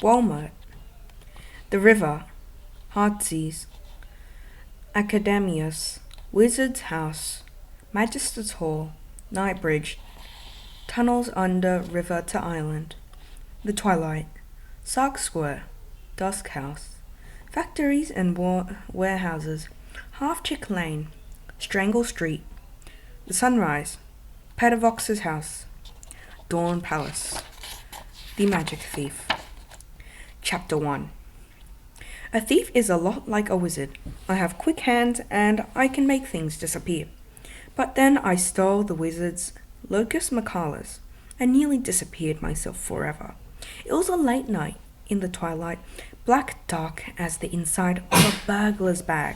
Walmart, the river, Heartsease, Academius, Wizard's House, Magister's Hall, Nightbridge, tunnels under river to island, the Twilight, Sark Square, Dusk House, factories and warehouses, Half Chick Lane, Strangle Street, the Sunrise, Pedavox's House, Dawn Palace, the Magic Thief. Chapter 1. A thief is a lot like a wizard. I have quick hands and I can make things disappear. But then I stole the wizard's Locus Macalis and nearly disappeared myself forever. It was a late night in the twilight, black dark as the inside of a burglar's bag.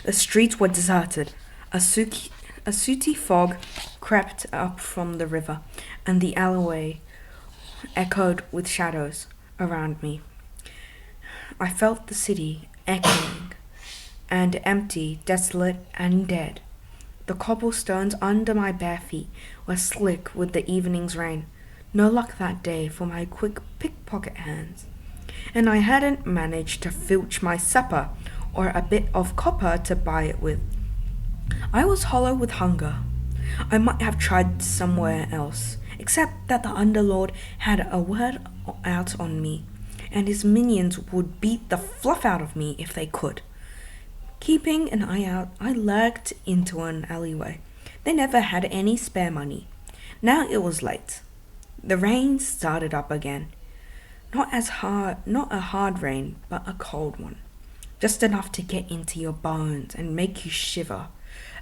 The streets were deserted. A sooty fog crept up from the river, and the alleyway echoed with shadows around me. I felt the city echoing and empty, desolate, and dead. The cobblestones under my bare feet were slick with the evening's rain. No luck that day for my quick pickpocket hands. And I hadn't managed to filch my supper or a bit of copper to buy it with. I was hollow with hunger. I might have tried somewhere else, except that the Underlord had a word out on me, and his minions would beat the fluff out of me if they could. Keeping an eye out, I lurked into an alleyway. They never had any spare money. Now it was late. The rain started up again. Not a hard rain, but a cold one. Just enough to get into your bones and make you shiver.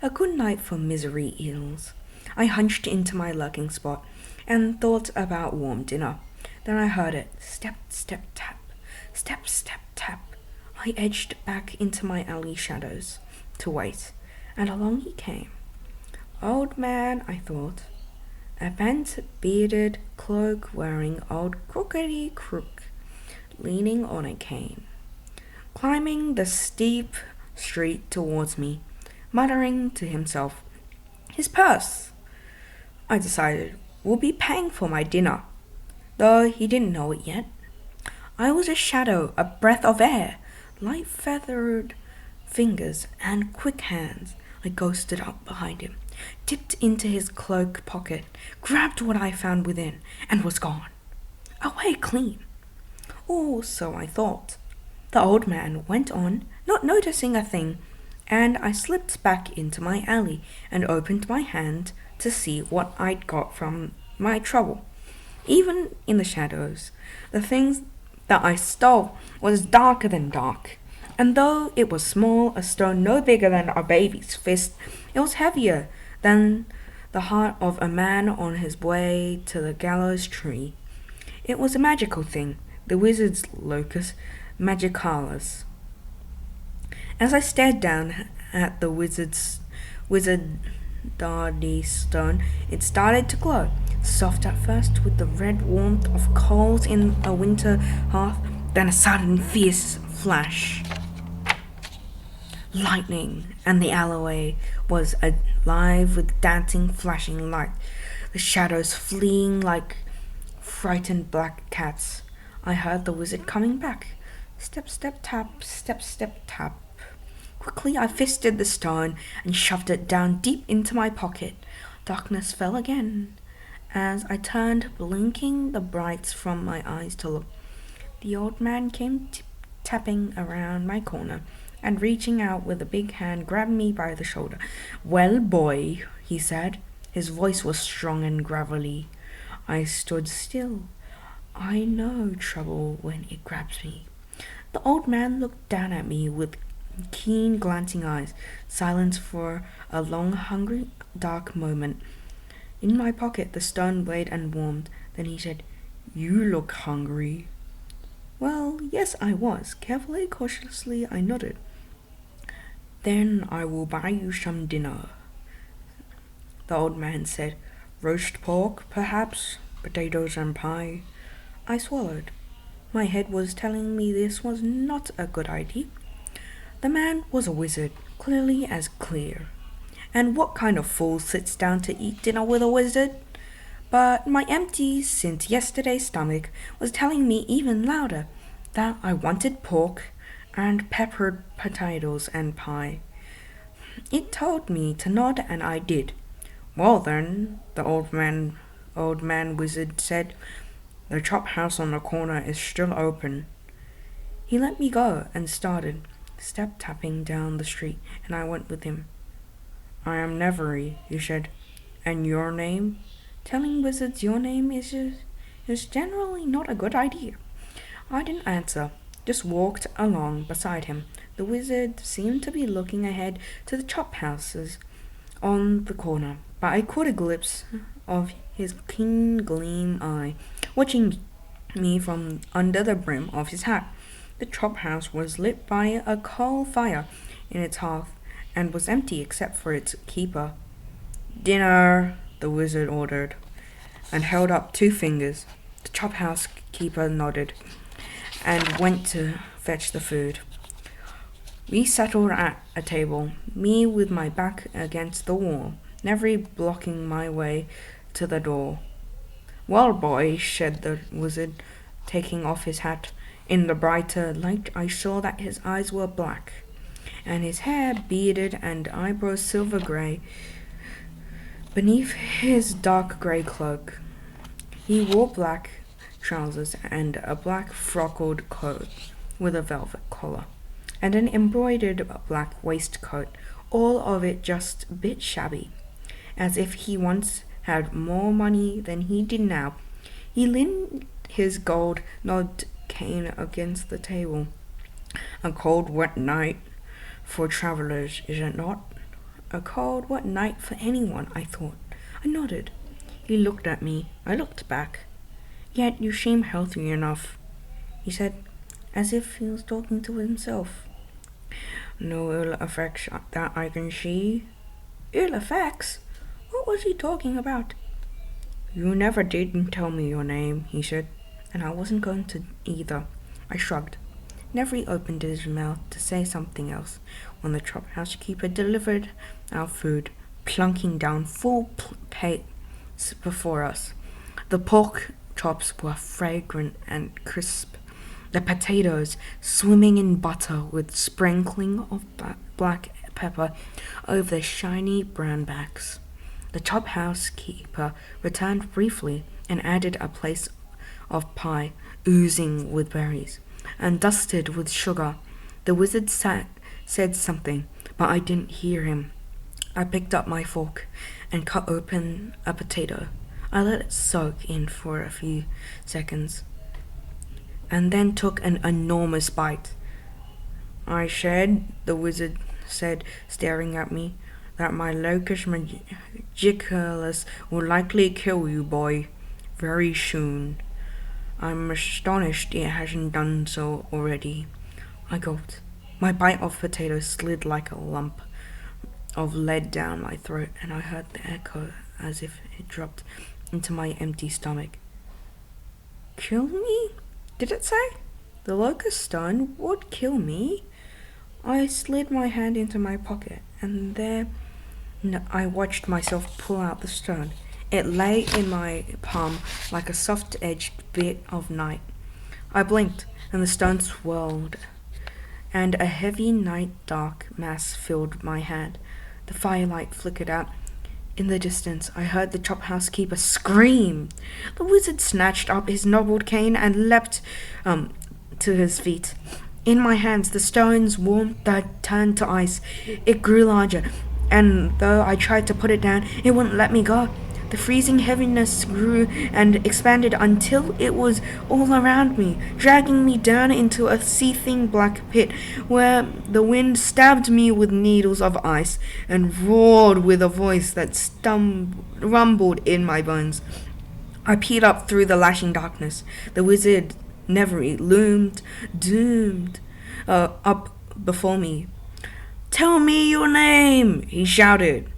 A good night for misery ills. I hunched into my lurking spot and thought about warm dinner. Then I heard it. Step, step, tap. Step, step, tap. I edged back into my alley shadows to wait, and along he came. Old man, I thought. A bent, bearded, cloak-wearing old crookedy crook, leaning on a cane, climbing the steep street towards me, muttering to himself, "His purse!" I decided will be paying for my dinner, though he didn't know it yet. I was a shadow, a breath of air, light feathered fingers and quick hands. I ghosted up behind him, dipped into his cloak pocket, grabbed what I found within, and was gone. Away clean. Or so I thought. The old man went on, not noticing a thing, and I slipped back into my alley and opened my hand to see what I'd got from my trouble. Even in the shadows, the things that I stole was darker than dark, and though it was small, a stone no bigger than a baby's fist, it was heavier than the heart of a man on his way to the gallows tree. It was a magical thing, the wizard's Locus Magicalis. As I stared down at the wizardardy stone, it started to glow, soft at first with the red warmth of coals in a winter hearth, then a sudden fierce flash. Lightning, and the alleyway was alive with dancing, flashing light, the shadows fleeing like frightened black cats. I heard the wizard coming back. Step, step, tap, step, step, tap. Quickly I fisted the stone and shoved it down deep into my pocket. Darkness fell again as I turned, blinking the brights from my eyes to look. The old man came tapping around my corner and reaching out with a big hand grabbed me by the shoulder. "Well, boy," he said. His voice was strong and gravelly. I stood still. I know trouble when it grabs me. The old man looked down at me with keen, glancing eyes, silence for a long, hungry, dark moment. In my pocket the stone blade and warmed. Then he said, "You look hungry." Well, yes, I was. Carefully, cautiously, I nodded. "Then I will buy you some dinner," the old man said. "Roast pork, perhaps, potatoes and pie." I swallowed. My head was telling me this was not a good idea. The man was a wizard, clearly as clear. And what kind of fool sits down to eat dinner with a wizard? But my empty since yesterday stomach was telling me even louder that I wanted pork and peppered potatoes and pie. It told me to nod and I did. Well then, the old man wizard said, the chop house on the corner is still open. He let me go and started step tapping down the street, and I went with him. I am Nevery, he said. And your name? Telling wizards your name is generally not a good idea. I didn't answer, just walked along beside him. The wizard seemed to be looking ahead to the chop houses on the corner, but I caught a glimpse of his keen gleam eye, watching me from under the brim of his hat. The chop house was lit by a coal fire in its hearth, and was empty except for its keeper. Dinner, the wizard ordered, and held up 2 fingers. The chop house keeper nodded, and went to fetch the food. We settled at a table, me with my back against the wall, Nevery blocking my way to the door. Well, boy, said the wizard, taking off his hat. In the brighter light I saw that his eyes were black, and his hair bearded and eyebrows silver grey beneath his dark grey cloak. He wore black trousers and a black frockled coat with a velvet collar, and an embroidered black waistcoat, all of it just a bit shabby, as if he once had more money than he did now. He leaned his gold knobbed cane against the table. A cold, wet night for travellers, is it not? A cold, wet night for anyone, I thought. I nodded. He looked at me. I looked back. Yet you seem healthy enough, he said, as if he was talking to himself. No ill effects that I can see. Ill effects? What was he talking about? You never did tell me your name, he said, and I wasn't going to either. I shrugged. Nevery opened his mouth to say something else when the chop house keeper delivered our food, plunking down full plates before us. The pork chops were fragrant and crisp, the potatoes swimming in butter with sprinkling of black pepper over their shiny brown backs. The chop house keeper returned briefly and added a place of pie oozing with berries and dusted with sugar. The wizard said something, but I didn't hear him. I picked up my fork and cut open a potato. I let it soak in for a few seconds, and then took an enormous bite. I said, the wizard said, staring at me, that my locus magicalis will likely kill you, boy, very soon. I'm astonished it hasn't done so already. I gulped. My bite of potato slid like a lump of lead down my throat, and I heard the echo as if it dropped into my empty stomach. Kill me? Did it say? The locust stone would kill me? I slid my hand into my pocket, and there I watched myself pull out the stone. It lay in my palm like a soft-edged bit of night. I blinked, and the stone swirled, and a heavy night-dark mass filled my hand. The firelight flickered out. In the distance, I heard the chop house keeper scream. The wizard snatched up his knobbled cane and leapt to his feet. In my hands, the stone's warmth turned to ice. It grew larger, and though I tried to put it down, it wouldn't let me go. The freezing heaviness grew and expanded until it was all around me, dragging me down into a seething black pit where the wind stabbed me with needles of ice and roared with a voice that rumbled in my bones. I peered up through the lashing darkness. The wizard Nevery loomed, doomed, up before me. "Tell me your name," he shouted.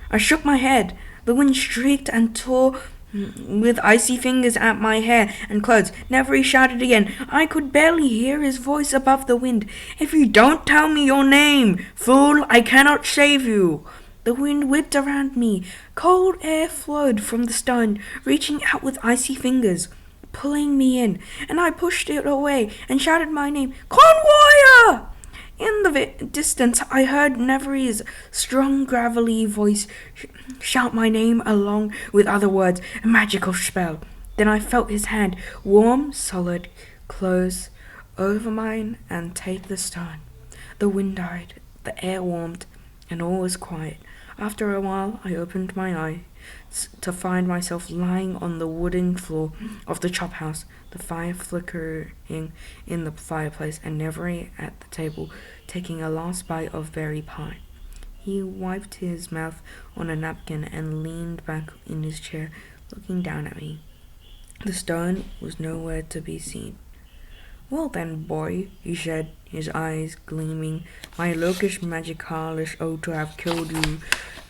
I shook my head. The wind shrieked and tore with icy fingers at my hair and clothes. Nevery shouted again. I could barely hear his voice above the wind. "If you don't tell me your name, fool, I cannot save you." The wind whipped around me. Cold air flowed from the stone, reaching out with icy fingers, pulling me in, and I pushed it away and shouted my name, Convoyer! In the distance, I heard Neveri's strong, gravelly voice shout my name along with other words, a magical spell. Then I felt his hand, warm, solid, close over mine and take the stone. The wind died, the air warmed, and all was quiet. After a while, I opened my eyes to find myself lying on the wooden floor of the chop house, the fire flickering in the fireplace, and Neveri at the table, taking a last bite of berry pie. He wiped his mouth on a napkin and leaned back in his chair, looking down at me. The stone was nowhere to be seen. Well then, boy, he said, his eyes gleaming, my locus magicalis ought to have killed you.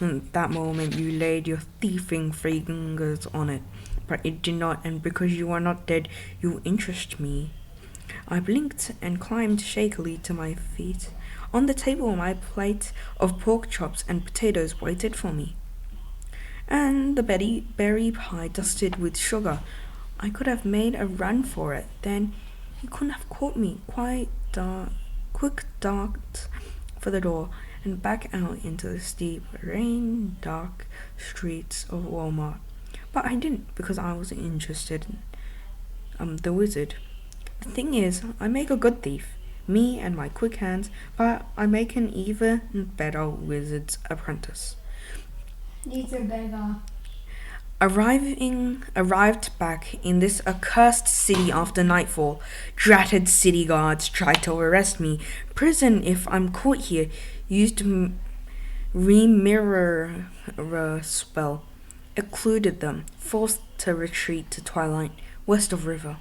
At that moment you laid your thieving fingers on it, but it did not, and because you are not dead, you interest me. I blinked and climbed shakily to my feet. On the table my plate of pork chops and potatoes waited for me, and the berry pie dusted with sugar. I could have made a run for it, then he couldn't have caught me. Quick dart for the door and back out into the steep, rain-dark streets of Walmart. But I didn't, because I was interested in the wizard. The thing is, I make a good thief, me and my quick hands, but I make an even better wizard's apprentice. Needs a beggar. Arrived back in this accursed city after nightfall. Dratted city guards tried to arrest me. Prison, if I'm caught here, used re-mirror spell. Occluded them, forced to retreat to Twilight, west of river.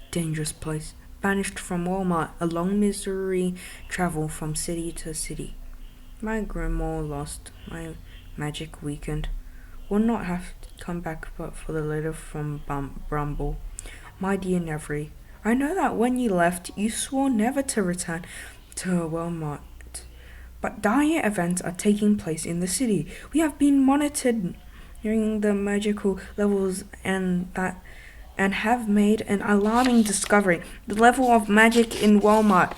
Dangerous place. Banished from Walmart, a long misery travel from city to city. My grimoire lost, my magic weakened. Will not have to come back but for the letter from Bramble. My dear Neveri, I know that when you left, you swore never to return to Walmart. But dire events are taking place in the city. We have been monitoring the magical levels and have made an alarming discovery. The level of magic in Walmart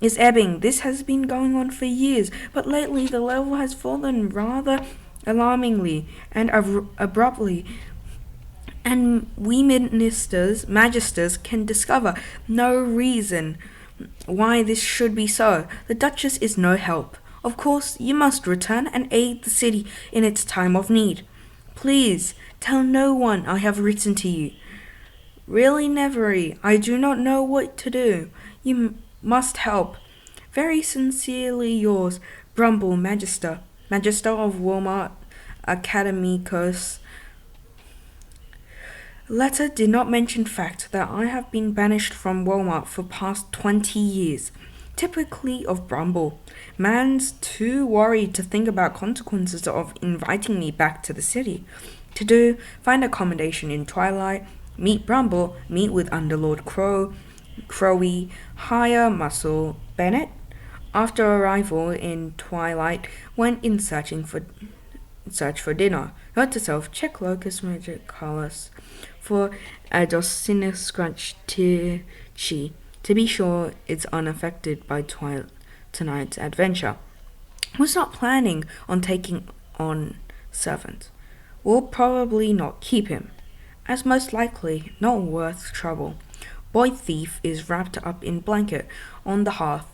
is ebbing. This has been going on for years, but lately the level has fallen rather alarmingly and abruptly, and we magisters can discover no reason why this should be so. The Duchess is no help. Of course, you must return and aid the city in its time of need. Please, tell no one I have written to you. Really, Neveri, I do not know what to do. You must help. Very sincerely yours, Bramble Magister of Walmart Academicos. Letter did not mention fact that I have been banished from Walmart for past 20 years. Typically of Bramble. Man's too worried to think about consequences of inviting me back to the city. To do, find accommodation in Twilight, meet Bramble, meet with Underlord Crowy, hire Muscle Bennett. After arrival in Twilight, went in search for dinner. Note to self, check Locus Magicalis for a Docinis Scratch Tirchi to be sure it's unaffected by tonight's adventure. Was not planning on taking on servant. Will probably not keep him, as most likely not worth trouble. Boy thief is wrapped up in blanket on the hearth.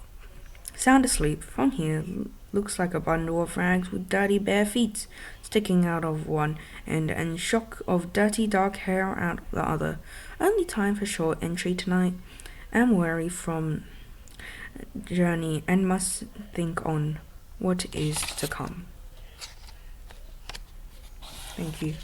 Sound asleep. From here looks like a bundle of rags with dirty bare feet sticking out of one end and shock of dirty dark hair out the other. Only time for short entry tonight. Am weary from journey and must think on what is to come. Thank you.